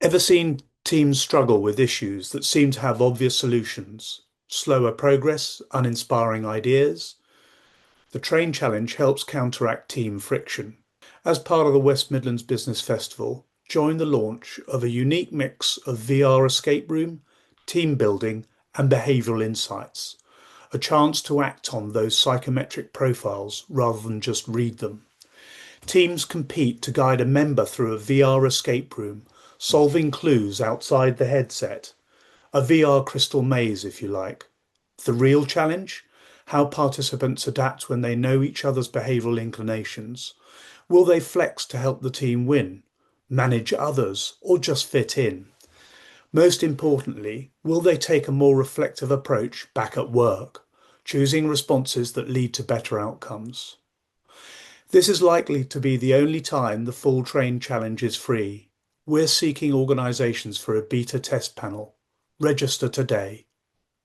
Ever seen teams struggle with issues that seem to have obvious solutions? Slower progress, uninspiring ideas? The Train Challenge helps counteract team friction. As part of the West Midlands Business Festival, join the launch of a unique mix of VR escape room, team building, and behavioural insights. A chance to act on those psychometric profiles rather than just read them. Teams compete to guide a member through a VR escape room, solving clues outside the headset. A VR crystal maze, if you like. The real challenge? How participants adapt when they know each other's behavioural inclinations. Will they flex to help the team win, manage others, or just fit in? Most importantly, will they take a more reflective approach back at work, choosing responses that lead to better outcomes? This is likely to be the only time the full train challenge is free. We're seeking organisations for a beta test panel. Register today.